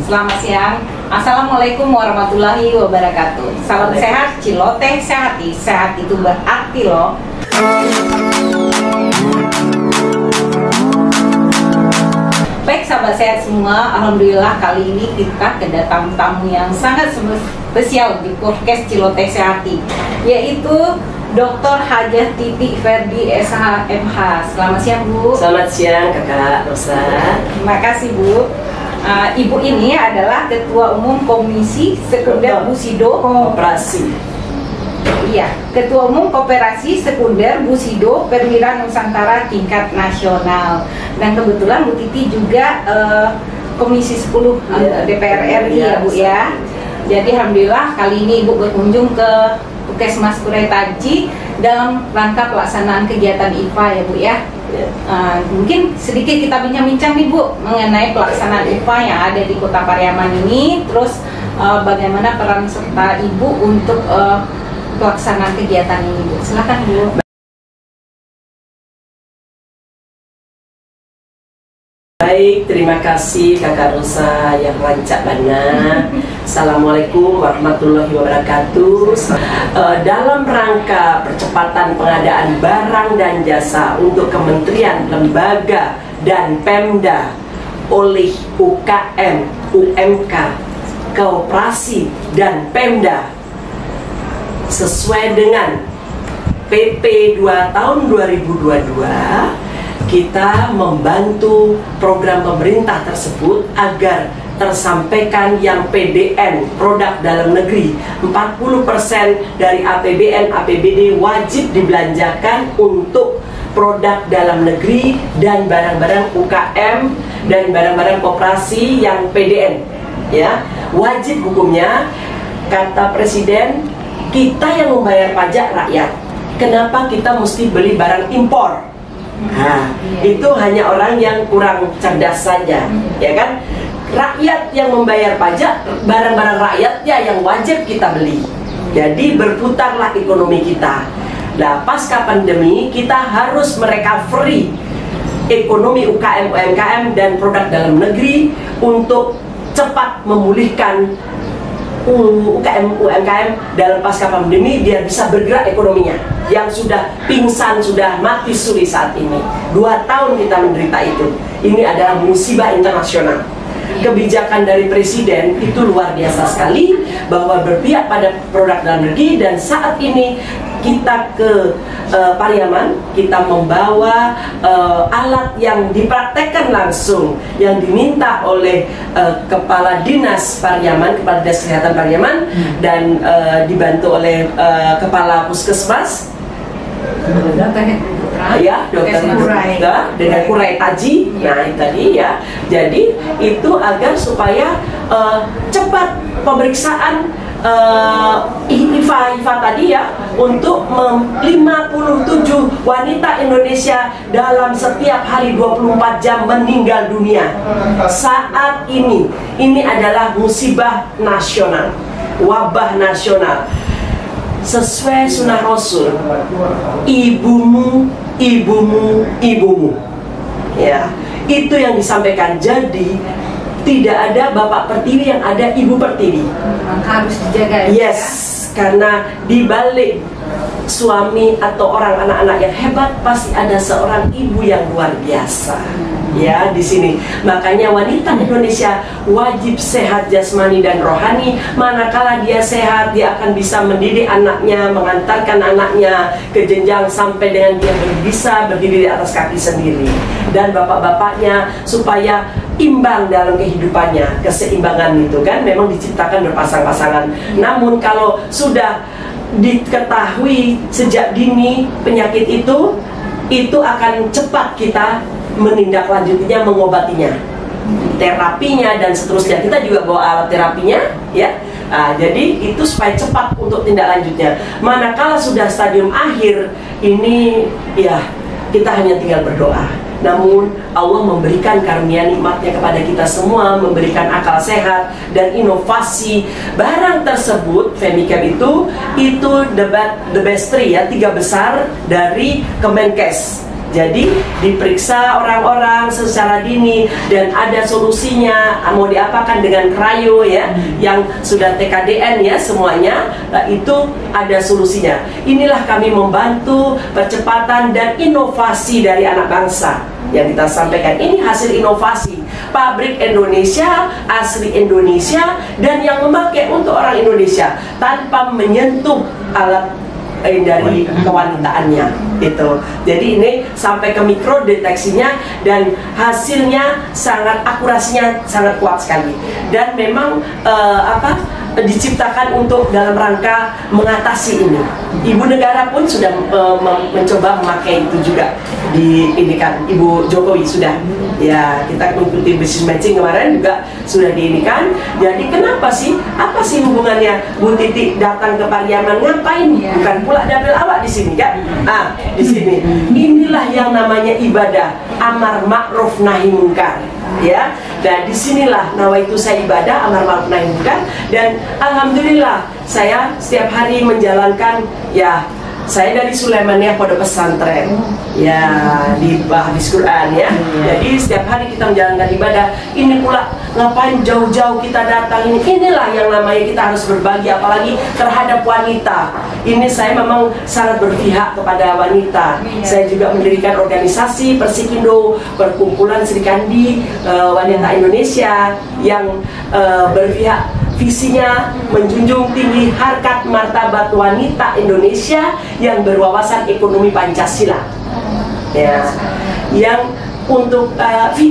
Selamat siang. Assalamualaikum warahmatullahi wabarakatuh. Salam sehat, Ciloteh sehati. Sehat itu berarti loh. Baik sahabat sehat semua, alhamdulillah kali ini kita kedatangan tamu yang sangat spesial di podcast Ciloteh Sehati, yaitu Dr. Hajah Titi Ferdi SH MH. Selamat siang Bu. Selamat siang Kakak Rosa. Terima kasih Bu. Ibu ini adalah Ketua Umum Komisi Sekunder Busido Koperasi. Iya, Ketua Umum Koperasi Sekunder Busido Perwira Nusantara tingkat nasional. Dan kebetulan Bu Titi juga Komisi 10 DPR RI ya Bu ya. Jadi alhamdulillah kali ini Ibu berkunjung ke Puskesmas Kuretaji dalam rangka pelaksanaan kegiatan IPA ya Bu ya. Mungkin sedikit kita bincang-bincang nih Bu mengenai pelaksanaan IPA yang ada di Kota Pariaman ini, terus bagaimana peran serta Ibu untuk pelaksanaan kegiatan ini Bu. Silakan Bu. Baik, terima kasih Kakak Rosa yang rancak bana. Assalamualaikum warahmatullahi wabarakatuh. Dalam rangka percepatan pengadaan barang dan jasa untuk kementerian, lembaga, dan Pemda oleh UKM, UMK, Koperasi, dan Pemda sesuai dengan PP 2 tahun 2022, kita membantu program pemerintah tersebut agar tersampaikan yang PDN, produk dalam negeri, 40% dari APBN, APBD wajib dibelanjakan untuk produk dalam negeri dan barang-barang UKM dan barang-barang koperasi yang PDN, ya, wajib hukumnya. Kata Presiden, kita yang membayar pajak rakyat, kenapa kita mesti beli barang impor? Nah, itu hanya orang yang kurang cerdas saja, ya kan? Rakyat yang membayar pajak, barang-barang rakyatnya yang wajib kita beli. Jadi berputarlah ekonomi kita. Nah, pasca pandemi kita harus merecovery ekonomi UKM, UMKM dan produk dalam negeri untuk cepat memulihkan UKM, UMKM dalam pasca pandemi biar bisa bergerak ekonominya yang sudah pingsan, sudah mati suri saat ini. 2 tahun kita menderita itu. Ini adalah musibah internasional. Kebijakan dari Presiden itu luar biasa sekali bahwa berpihak pada produk dalam negeri, dan saat ini kita ke Pariaman, kita membawa alat yang dipraktekkan langsung yang diminta oleh Kepala Dinas Pariaman, Kepala Dinas Kesehatan Pariaman, dan dibantu oleh Kepala Puskesmas, ya, Dokter dengan Kuretaji. Nah, itu tadi ya. Jadi itu agar supaya cepat pemeriksaan IFA tadi ya, untuk 57 wanita Indonesia dalam setiap hari 24 jam meninggal dunia saat ini. Ini adalah musibah nasional, wabah nasional. Sesuai sunnah Rasul, ibumu, ibumu, ibumu, ya, itu yang disampaikan. Jadi tidak ada bapak pertiwi yang ada ibu pertiwi. Harus dijaga. Yes, karena di balik suami atau orang anak-anak yang hebat pasti ada seorang ibu yang luar biasa. Ya, di sini. Makanya wanita Indonesia wajib sehat jasmani dan rohani. Manakala dia sehat, dia akan bisa mendidik anaknya, mengantarkan anaknya ke jenjang sampai dengan dia bisa berdiri di atas kaki sendiri. Dan bapak-bapaknya supaya imbang dalam kehidupannya. Keseimbangan itu kan memang diciptakan berpasang-pasangan. Namun kalau sudah diketahui sejak dini penyakit itu akan cepat kita menindaklanjutinya, mengobatinya, terapinya dan seterusnya. Kita juga bawa alat terapinya, ya. Jadi itu supaya cepat untuk tindak lanjutnya. Manakala sudah stadium akhir ini, ya kita hanya tinggal berdoa. Namun Allah memberikan karunia nikmatnya kepada kita semua, memberikan akal sehat dan inovasi. Barang tersebut, Femicap itu the best three ya, 3 besar dari Kemenkes. Jadi diperiksa orang-orang secara dini dan ada solusinya, mau diapakan dengan krayo ya, yang sudah TKDN ya semuanya, itu ada solusinya. Inilah kami membantu percepatan dan inovasi dari anak bangsa yang kita sampaikan. Ini hasil inovasi pabrik Indonesia, asli Indonesia, dan yang memakai untuk orang Indonesia tanpa menyentuh alat dari kewanitaannya gitu. Jadi ini sampai ke mikro deteksinya dan hasilnya sangat, akurasinya sangat kuat sekali. Dan memang diciptakan untuk dalam rangka mengatasi ini. Ibu negara pun sudah mencoba memakai itu juga di ini kan, Ibu Jokowi sudah ya, kita mengikuti business matching kemarin juga sudah diinikan. Jadi kenapa sih, apa sih hubungannya Bu Titi datang ke Pariaman ngapain? Bukan pula dapil awak di sini kan? Di sini inilah yang namanya ibadah amar ma'ruf nahi mungkar ya. Dan disinilah nawaitu saya ibadah amar ma'ruf nahi mungkar, dan alhamdulillah saya setiap hari menjalankan ya. Saya dari Sulaimaniyah Pondok Pesantren ya, di Hadis Quran ya. Jadi setiap hari kita menjalankan ibadah. Ini pula ngapain jauh-jauh kita datang ini. Inilah yang namanya kita harus berbagi, apalagi terhadap wanita. Ini saya memang sangat berpihak kepada wanita. Saya juga mendirikan organisasi Persikindo, Perkumpulan Sri Kandi Wanita Indonesia, yang berpihak, visinya menjunjung tinggi harkat martabat wanita Indonesia yang berwawasan ekonomi Pancasila ya, yang untuk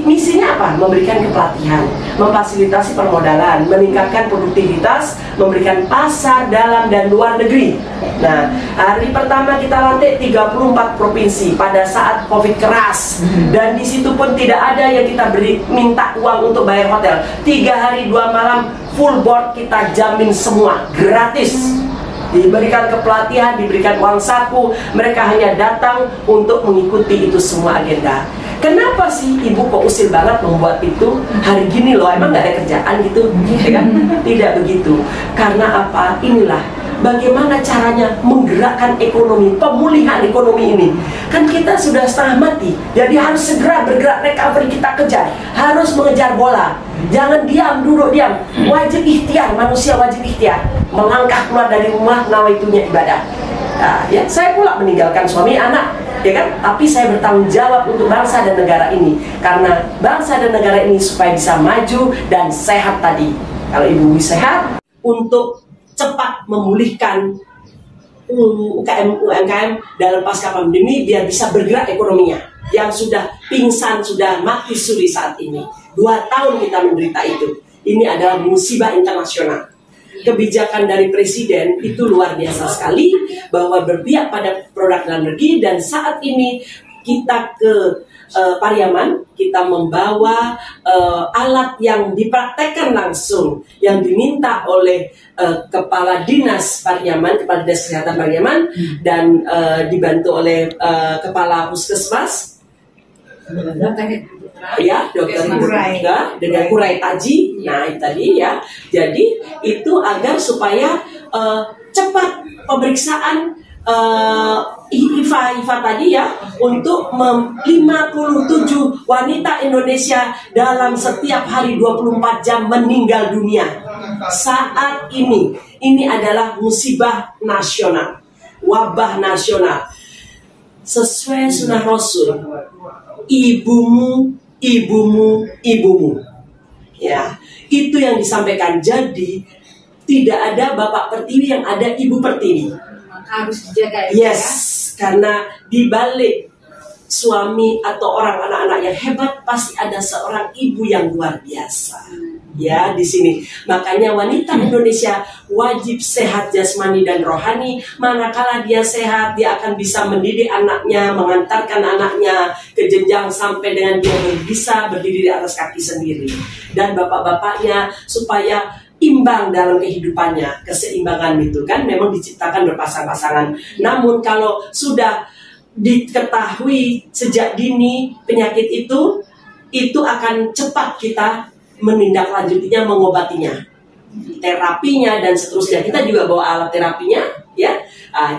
misinya apa? Memberikan kepelatihan, memfasilitasi permodalan, meningkatkan produktivitas, memberikan pasar dalam dan luar negeri. Nah, hari pertama kita lantik 34 provinsi pada saat Covid keras, dan di situ pun tidak ada yang kita minta uang untuk bayar hotel. 3 hari 2 malam full board kita jamin semua gratis. Diberikan kepelatihan, diberikan uang saku, mereka hanya datang untuk mengikuti itu semua agenda. Kenapa sih Ibu kok usil banget membuat itu hari gini loh, emang nggak ada kerjaan gitu, ya kan? Tidak begitu. Karena apa? Inilah bagaimana caranya menggerakkan ekonomi, pemulihan ekonomi ini. Kan kita sudah setengah mati, jadi harus segera bergerak, recovery kita kejar, harus mengejar bola. Jangan diam, duduk diam. Wajib ikhtiar, manusia wajib ikhtiar, melangkah keluar dari rumah, nawaitunya ibadah. Nah, ya, saya pula meninggalkan suami anak, ya kan? Tapi saya bertanggung jawab untuk bangsa dan negara ini, karena bangsa dan negara ini supaya bisa maju dan sehat tadi. Kalau Ibu sehat, untuk cepat memulihkan UMKM dalam pasca pandemi, biar bisa bergerak ekonominya yang sudah pingsan, sudah mati suri saat ini. 2 tahun kita menderita itu. Ini adalah musibah internasional. Kebijakan dari Presiden itu luar biasa sekali, bahwa berpihak pada produk dalam negeri. Dan saat ini kita ke Pariaman, kita membawa alat yang dipraktekkan langsung, yang diminta oleh Kepala Dinas Pariaman, Kepala Dinas Kesehatan Pariaman, dan dibantu oleh Kepala Puskesmas, ya, Dokter Kurai, dengan Kurai Taji. Nah, itu tadi ya. Jadi itu agar supaya cepat pemeriksaan IFA tadi ya, untuk 57 wanita Indonesia dalam setiap hari 24 jam meninggal dunia saat ini. Ini adalah musibah nasional, wabah nasional. Sesuai sunnah Rasul, ibumu, ibumu, ibumu. Ya, itu yang disampaikan. Jadi tidak ada Bapak Pertiwi yang ada Ibu Pertiwi. Harus dijaga. Yes, karena di balik suami atau orang anak-anak yang hebat pasti ada seorang ibu yang luar biasa. Ya, di sini. Makanya wanita Indonesia wajib sehat jasmani dan rohani. Manakala dia sehat, dia akan bisa mendidik anaknya, mengantarkan anaknya ke jenjang sampai dengan dia bisa berdiri di atas kaki sendiri. Dan bapak-bapaknya supaya imbang dalam kehidupannya. Keseimbangan itu kan memang diciptakan berpasang-pasangan. Namun kalau sudah diketahui sejak dini penyakit itu akan cepat kita menindaklanjutinya, mengobatinya, terapinya dan seterusnya. Kita juga bawa alat terapinya, ya,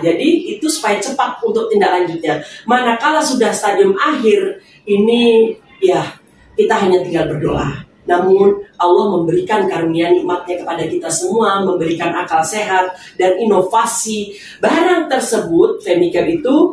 Jadi itu supaya cepat untuk tindak lanjutnya. Manakala sudah stadium akhir, ini ya kita hanya tinggal berdoa. Namun Allah memberikan karunia nikmatnya kepada kita semua, memberikan akal sehat dan inovasi. Barang tersebut, Femicare itu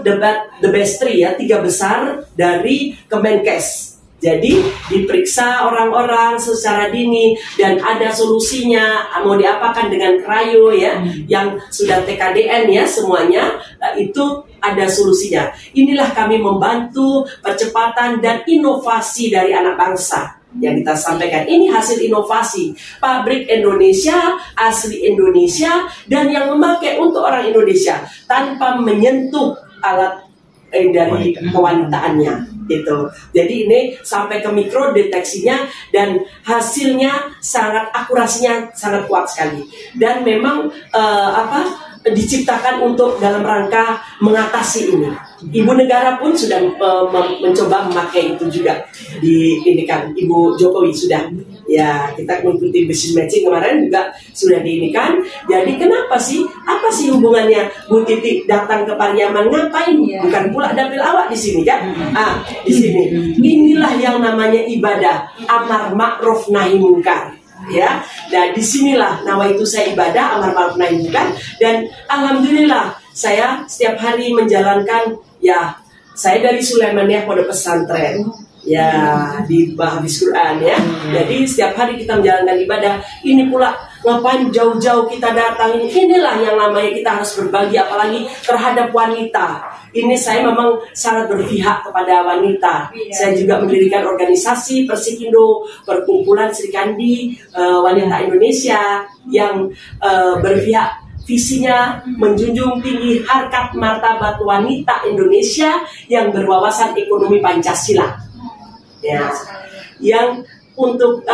the best three ya, 3 besar dari Kemenkes. Jadi diperiksa orang-orang secara dini dan ada solusinya. Mau diapakan dengan cryo ya, yang sudah TKDN ya semuanya, itu ada solusinya. Inilah kami membantu percepatan dan inovasi dari anak bangsa yang kita sampaikan. Ini hasil inovasi pabrik Indonesia, asli Indonesia, dan yang memakai untuk orang Indonesia tanpa menyentuh alat dari kewanitaannya gitu. Jadi ini sampai ke mikro deteksinya dan hasilnya sangat, akurasinya sangat kuat sekali. Dan memang diciptakan untuk dalam rangka mengatasi ini. Ibu negara pun sudah mencoba memakai itu juga. Ini kan Ibu Jokowi sudah. Ya, kita mengikuti business matching kemarin juga sudah diinikan. Jadi kenapa sih? Apa sih hubungannya Bu Titi datang ke Pariaman ngapain? Bukan pula dapil awak di sini kan? Di sini. Inilah yang namanya ibadah amar ma'ruf nahi munkar. Ya, dan disinilah nawaitu saya ibadah amar ma'ruf nahi munkar, dan alhamdulillah saya setiap hari menjalankan ya. Saya dari Sulaimaniyah Pondok Pesantren ya, di habis Quran ya. Jadi setiap hari kita menjalankan ibadah. Ini pula ngapain jauh-jauh kita datang ini. Inilah yang namanya kita harus berbagi, apalagi terhadap wanita. Ini saya memang sangat berpihak kepada wanita. Saya juga mendirikan organisasi Persikindo, Perkumpulan Sri Kandi Wanita Indonesia, yang berpihak, visinya menjunjung tinggi harkat martabat wanita Indonesia yang berwawasan ekonomi Pancasila. Ya, yang untuk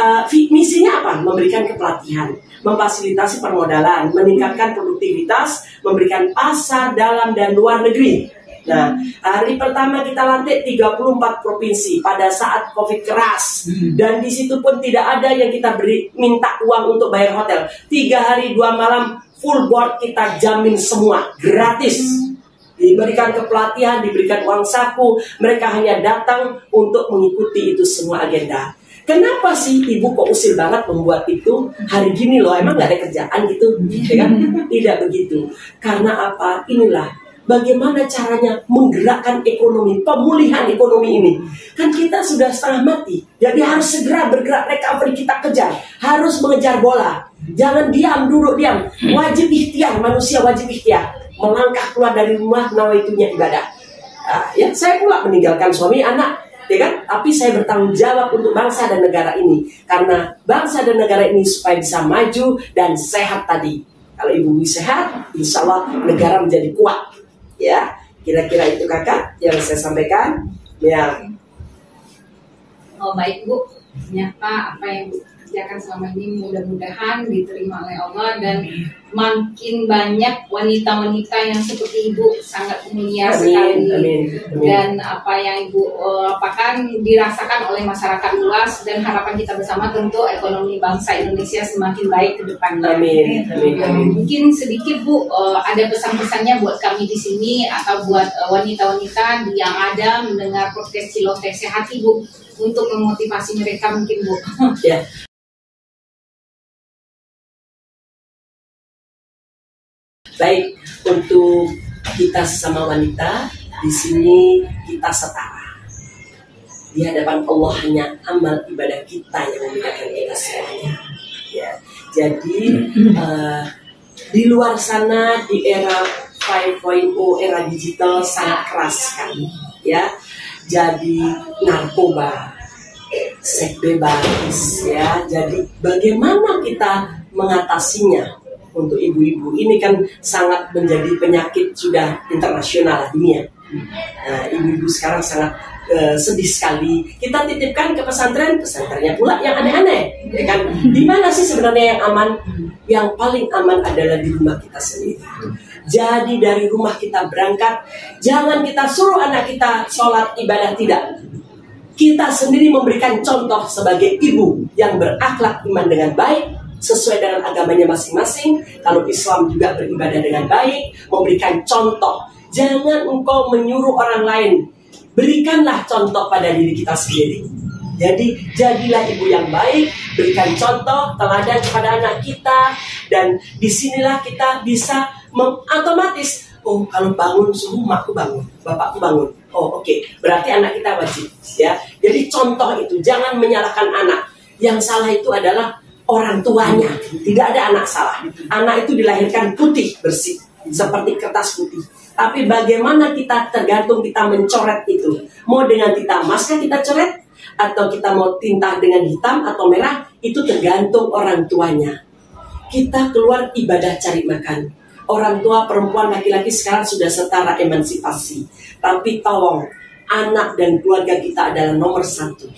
misinya apa? Memberikan kepelatihan, memfasilitasi permodalan, meningkatkan produktivitas, memberikan pasar dalam dan luar negeri. Nah, hari pertama kita lantik 34 provinsi pada saat Covid keras, dan di situ pun tidak ada yang kita minta uang untuk bayar hotel. 3 hari 2 malam full board kita jamin semua gratis. Diberikan kepelatihan, diberikan uang saku, mereka hanya datang untuk mengikuti itu semua agenda. Kenapa sih Ibu kok usil banget membuat itu hari gini loh, emang gak ada kerjaan gitu? Ya kan? Tidak begitu. Karena apa? Inilah bagaimana caranya menggerakkan ekonomi, pemulihan ekonomi ini. Kan kita sudah setengah mati, jadi harus segera bergerak, recovery kita kejar. Harus mengejar bola, jangan diam, duduk diam. Wajib ikhtiar, manusia wajib ikhtiar. Melangkah keluar dari rumah, nawaitunya ibadah. Ya, saya pula meninggalkan suami, anak, ya kan? Tapi saya bertanggung jawab untuk bangsa dan negara ini. Karena bangsa dan negara ini supaya bisa maju dan sehat tadi. Kalau Ibu sehat, insya Allah negara menjadi kuat. Ya, kira-kira itu kakak yang saya sampaikan. Ya. Oh baik Bu, ternyata apa yang Bu kerjakan selama ini mudah-mudahan diterima oleh Allah, dan makin banyak wanita-wanita yang seperti Ibu sangat mulia sekali. Amin. Dan apa yang Ibu lakukan dirasakan oleh masyarakat luas, dan harapan kita bersama tentu ekonomi bangsa Indonesia semakin baik ke depannya. Amin. Mungkin sedikit Bu, ada pesan-pesannya buat kami di sini atau buat wanita-wanita yang ada mendengar podcast Ciloteh Sehat Ibu, untuk memotivasi mereka mungkin Bu. Ya. Baik, untuk kita sesama wanita di sini kita setara. Di hadapan Allah hanya amal ibadah kita yang membedakan kita semuanya. Ya, jadi di luar sana di era 5.0 era digital sangat keras kan, ya. Jadi narkoba, seks bebas, ya. Jadi bagaimana kita mengatasinya? Untuk ibu-ibu ini kan sangat menjadi penyakit sudah internasional dunia. Nah, ibu-ibu sekarang sangat sedih sekali. Kita titipkan ke pesantrennya pula yang aneh-aneh, ya kan? Di mana sih sebenarnya yang aman? Yang paling aman adalah di rumah kita sendiri. Jadi dari rumah kita berangkat, jangan kita suruh anak kita sholat ibadah, tidak. Kita sendiri memberikan contoh sebagai ibu yang berakhlak iman dengan baik. sesuai dengan agamanya masing-masing. Kalau Islam juga beribadah dengan baik, memberikan contoh. Jangan engkau menyuruh orang lain, berikanlah contoh pada diri kita sendiri. Jadi jadilah ibu yang baik, berikan contoh, teladan kepada anak kita, dan disinilah kita bisa otomatis, oh kalau bangun subuh makku bangun, bapakku bangun. Oh oke. Berarti anak kita wajib, ya. Jadi contoh itu, jangan menyalahkan anak. Yang salah itu adalah orang tuanya. Tidak ada anak salah. Anak itu dilahirkan putih bersih, seperti kertas putih. Tapi bagaimana kita, tergantung kita mencoret itu. Mau dengan tinta emas kah kita coret, atau kita mau tinta dengan hitam atau merah, itu tergantung orang tuanya. Kita keluar ibadah cari makan. Orang tua perempuan laki-laki sekarang sudah setara emansipasi. Tapi tolong, anak dan keluarga kita adalah nomor satu.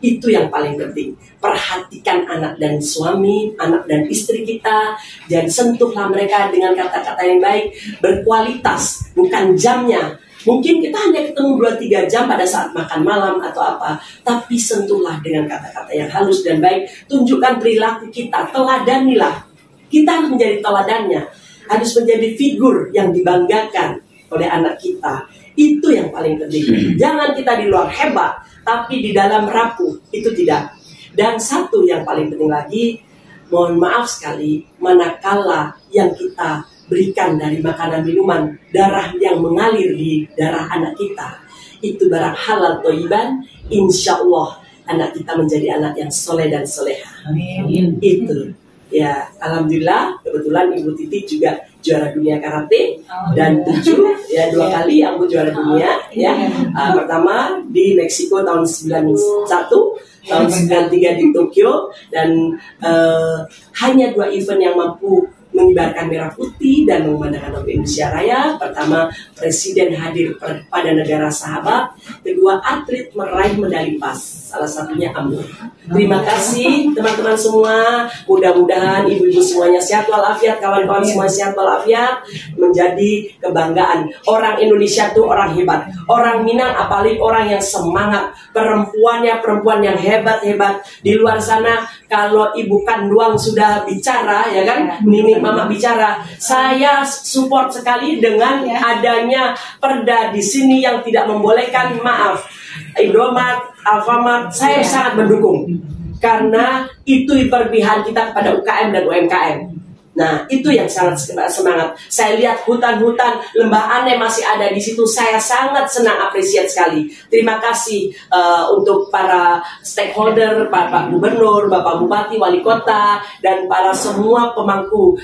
Itu yang paling penting. Perhatikan anak dan suami, anak dan istri kita, dan sentuhlah mereka dengan kata-kata yang baik, berkualitas, bukan jamnya. Mungkin kita hanya ketemu 2-3 jam pada saat makan malam atau apa, tapi sentuhlah dengan kata-kata yang halus dan baik. Tunjukkan perilaku kita, teladanilah. Kita harus menjadi teladannya, harus menjadi figur yang dibanggakan oleh anak kita. Itu yang paling penting. Jangan kita di luar hebat, tapi di dalam rapuh, itu tidak. Dan satu yang paling penting lagi, mohon maaf sekali, manakala yang kita berikan dari makanan minuman, darah yang mengalir di darah anak kita, itu barang halal thayyiban, insya Allah anak kita menjadi anak yang soleh dan soleha. Amin. Itu. Ya, alhamdulillah, kebetulan Ibu Titi juga juara dunia karate dan 7 ya 2 kali aku juara dunia ya. Pertama di Meksiko tahun 91, tahun 93 di Tokyo, dan hanya 2 event yang mampu mengibarkan merah putih dan memandangkan logo Indonesia Raya. Pertama, Presiden hadir pada negara sahabat. Kedua, atlet meraih medali emas. Salah satunya Amur. Terima kasih teman-teman semua. Mudah-mudahan ibu-ibu semuanya sehat walafiat, kawan-kawan semua sehat walafiat, menjadi kebanggaan. Orang Indonesia itu orang hebat. Orang Minang apalagi orang yang semangat. Perempuannya perempuan yang hebat-hebat. Di luar sana kalau ibu kandung sudah bicara, ya kan, Nini Mama bicara, saya support sekali dengan adanya perda di sini yang tidak membolehkan, maaf, Indomaret, Alfamart, saya sangat mendukung karena itu berpihak kita kepada UKM dan UMKM. Nah, itu yang sangat semangat. Saya lihat hutan-hutan, lembah aneh masih ada di situ. Saya sangat senang, apresiat sekali. Terima kasih untuk para stakeholder, Pak Gubernur, Bapak Bupati, Wali Kota, dan para semua pemangku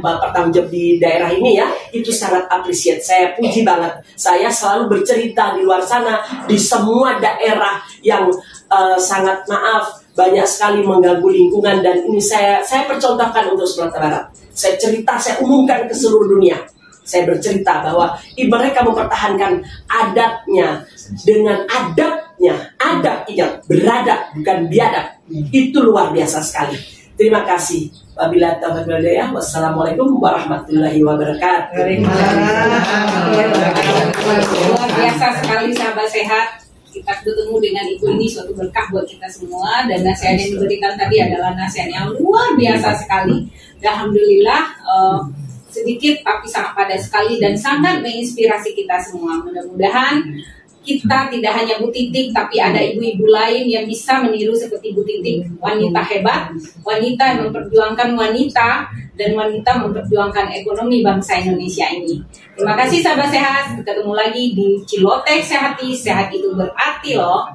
bertanggung jawab di daerah ini ya. Itu sangat apresiat. Saya puji banget. Saya selalu bercerita di luar sana, di semua daerah yang sangat maaf, banyak sekali mengganggu lingkungan, dan ini saya percontohkan untuk Sumatera Barat. Saya cerita, saya umumkan ke seluruh dunia. Saya bercerita bahwa mereka mempertahankan adatnya dengan adabnya. Adab, ingat, beradab bukan biadab. Itu luar biasa sekali. Terima kasih. Wabillahi taufiq wal hidayah. Wassalamualaikum warahmatullahi wabarakatuh. Luar biasa sekali sahabat sehat. Kita bertemu dengan ibu ini suatu berkah buat kita semua, dan nasihat yang diberikan tadi adalah nasihat yang luar biasa sekali. Alhamdulillah, sedikit tapi sangat padat sekali dan sangat menginspirasi kita semua. Mudah-mudahan kita tidak hanya Bu Titik, tapi ada ibu-ibu lain yang bisa meniru seperti Bu Titik, wanita hebat, wanita yang memperjuangkan wanita, dan wanita memperjuangkan ekonomi bangsa Indonesia ini. Terima kasih sahabat sehat, ketemu lagi di Cilotek Sehati, sehat itu berarti loh.